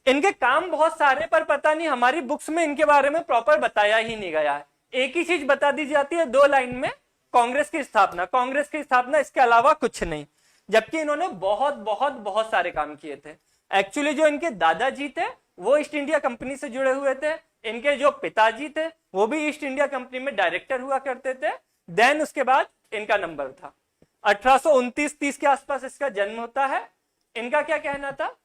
इनके काम बहुत सारे, पर पता नहीं हमारी बुक्स में इनके बारे में प्रॉपर बताया ही नहीं गया है। एक ही चीज बता दी जाती है 2 लाइन में, कांग्रेस की स्थापना, कांग्रेस की स्थापना, इसके अलावा कुछ नहीं। जबकि इन्होंने बहुत बहुत बहुत सारे काम किए थे। एक्चुअली जो इनके दादाजी थे वो ईस्ट इंडिया कंपनी से जुड़े हुए थे, इनके जो पिताजी थे वो भी ईस्ट इंडिया कंपनी में डायरेक्टर हुआ करते थे। देन उसके बाद इनका नंबर था 1829-30 के आसपास इसका जन्म होता है। इनका क्या कहना था,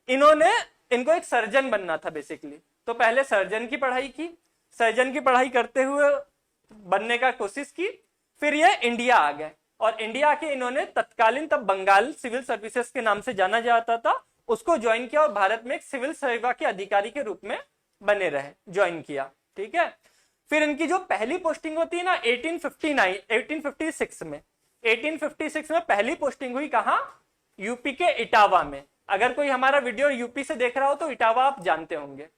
इनको एक सर्जन बनना था बेसिकली, तो पहले सर्जन की पढ़ाई की, सर्जन की पढ़ाई करते हुए बनने का कोशिश की, फिर ये इंडिया आ गए और इंडिया के इन्होंने तत्कालीन तब बंगाल सिविल सर्विसेज के नाम से जाना जाता था, उसको ज्वाइन किया और भारत में एक सिविल सेवा के अधिकारी के रूप में बने रहे, ज्वाइन किया। ठीक है, फिर इनकी जो पहली पोस्टिंग होती है ना 1856 में, 1856 में पहली पोस्टिंग हुई कहां, यूपी के इटावा में। अगर कोई हमारा वीडियो यूपी से देख रहा हो तो इटावा आप जानते होंगे।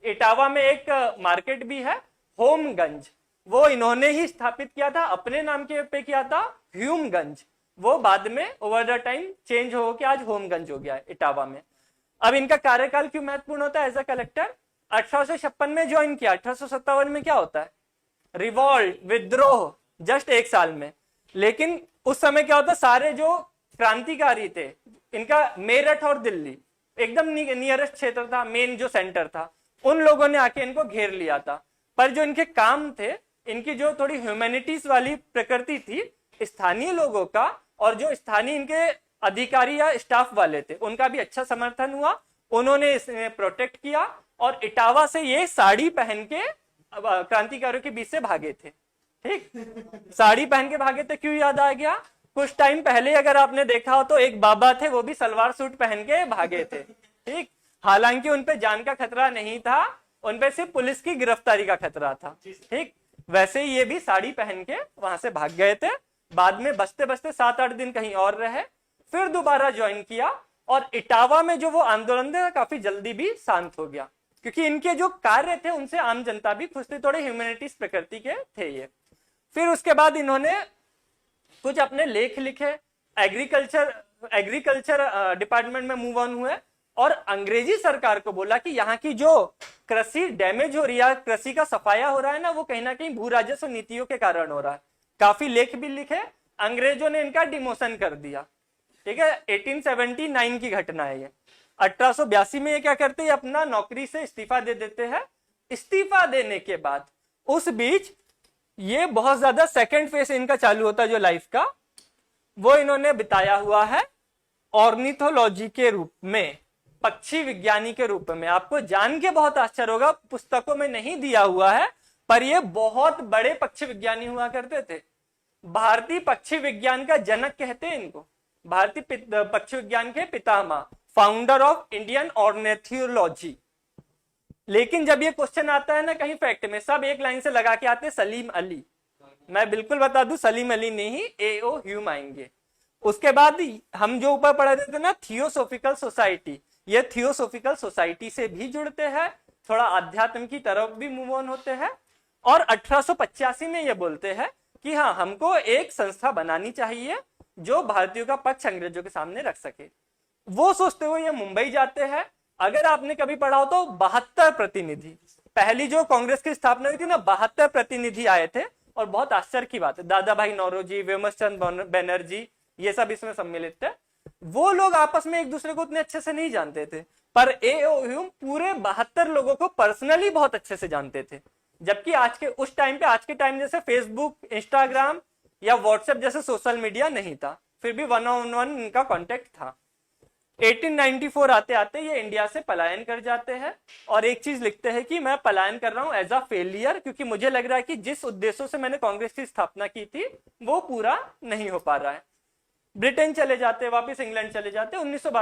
इटावा में एक मार्केट भी है होमगंज, वो इन्होंने ही स्थापित किया था, अपने नाम के पे किया था ह्यूमगंज, वो बाद में ओवर द टाइम चेंज हो के आज होमगंज हो गया है इटावा में। अब इनका कार्यकाल क्यों महत्वपूर्ण होता है एज अ कलेक्टर, 1856 में ज्वाइन किया, 1857 में क्या होता है, रिवॉल्ट, विद्रोह, जस्ट 1 साल में। लेकिन उस समय क्या होता, सारे जो क्रांतिकारी थे, इनका मेरठ और दिल्ली एकदम नियरेस्ट क्षेत्र था, मेन जो सेंटर था, उन लोगों ने आके इनको घेर लिया था। पर जो इनके काम थे, इनकी जो थोड़ी ह्यूमैनिटीज वाली प्रकृति थी, स्थानीय लोगों का और जो स्थानीय इनके अधिकारी या स्टाफ वाले थे उनका भी अच्छा समर्थन हुआ, उन्होंने इसे प्रोटेक्ट किया और इटावा से ये साड़ी पहन के क्रांतिकारियों के बीच से भागे थे। ठीक, साड़ी पहन के भागे थे, क्यों याद आ गया, कुछ टाइम पहले अगर आपने देखा हो तो एक बाबा थे, वो भी सलवार सूट पहन के भागे थे। ठीक, हालांकि उनपे जान का खतरा नहीं था, उनपे सिर्फ पुलिस की गिरफ्तारी का खतरा था। ठीक, वैसे ही ये भी साड़ी पहन के वहां से भाग गए थे। बाद में बसते बसते 7-8 दिन कहीं और रहे, फिर दोबारा ज्वाइन किया और इटावा में जो वो आंदोलन था काफी जल्दी भी शांत हो गया, क्योंकि इनके जो कार्य थे उनसे आम जनता भी खुश थी, थोड़े ह्यूमैनिटीज प्रकृति के थे ये। फिर उसके बाद इन्होंने कुछ अपने लेख लिखे, एग्रीकल्चर डिपार्टमेंट में मूव ऑन हुए और अंग्रेजी सरकार को बोला कि यहाँ की जो कृषि डैमेज हो रही है, कृषि का सफाया हो रहा है ना, वो कहीं ना कहीं भू राजस्व नीतियों के कारण हो रहा है। काफी लेख भी लिखे, अंग्रेजों ने इनका डिमोशन कर दिया। ठीक है, 1879 की घटना है ये। 1882 में ये क्या करते हैं, अपना नौकरी से इस्तीफा दे देते हैं। इस्तीफा देने के बाद उस बीच ये बहुत ज्यादा सेकंड फेज इनका चालू होता है जो लाइफ का, वो इन्होंने बिताया हुआ है ऑर्निथोलॉजी के रूप में, पक्षी विज्ञानी के रूप में। आपको जान के बहुत आश्चर्य होगा, पुस्तकों में नहीं दिया हुआ है, पर ये बहुत बड़े पक्षी विज्ञानी हुआ करते थे। भारतीय पक्षी विज्ञान का जनक कहते हैं इनको, भारतीय पक्षी विज्ञान के पितामह, फाउंडर ऑफ इंडियन ऑर्निथोलॉजी। लेकिन जब ये क्वेश्चन आता है ना कहीं फैक्ट में, सब एक लाइन से लगा के आते सलीम अली। मैं बिल्कुल बता दूं, सलीम अली नहीं, A.O. ह्यूम आएंगे। उसके बाद हम जो ऊपर पढ़ रहे थे ना थियोसोफिकल सोसाइटी, ये थियोसोफिकल सोसाइटी से भी जुड़ते हैं, थोड़ा अध्यात्म की तरफ भी मूव ऑन होते हैं। और 1885 में ये बोलते हैं कि हाँ, हमको एक संस्था बनानी चाहिए जो भारतीयों का पक्ष अंग्रेजों के सामने रख सके। वो सोचते हुए ये मुंबई जाते हैं। अगर आपने कभी पढ़ा हो तो 72 प्रतिनिधि, पहली जो कांग्रेस की स्थापना हुई थी ना, 72 प्रतिनिधि आए थे। और बहुत आश्चर्य की बात है, दादा भाई नौरोजी, विमर्श चंद्र बनर्जी, ये सब इसमें सम्मिलित थे। वो लोग आपस में एक दूसरे को उतने अच्छे से नहीं जानते थे, पर A.O. ह्यूम पूरे 72 लोगों को पर्सनली बहुत अच्छे से जानते थे। जबकि आज के उस टाइम पे, आज के टाइम जैसे फेसबुक, इंस्टाग्राम या व्हाट्सएप जैसे सोशल मीडिया नहीं था, फिर भी 1-on-1 इनका कांटेक्ट था। 1894 आते आते ये इंडिया से पलायन कर जाते हैं और एक चीज लिखते हैं कि मैं पलायन कर रहा हूं एज अ फेलियर, क्योंकि मुझे लग रहा है कि जिस उद्देश्यों से मैंने कांग्रेस की स्थापना की थी वो पूरा नहीं हो पा रहा है। ब्रिटेन चले जाते, वापस इंग्लैंड चले जाते। 1912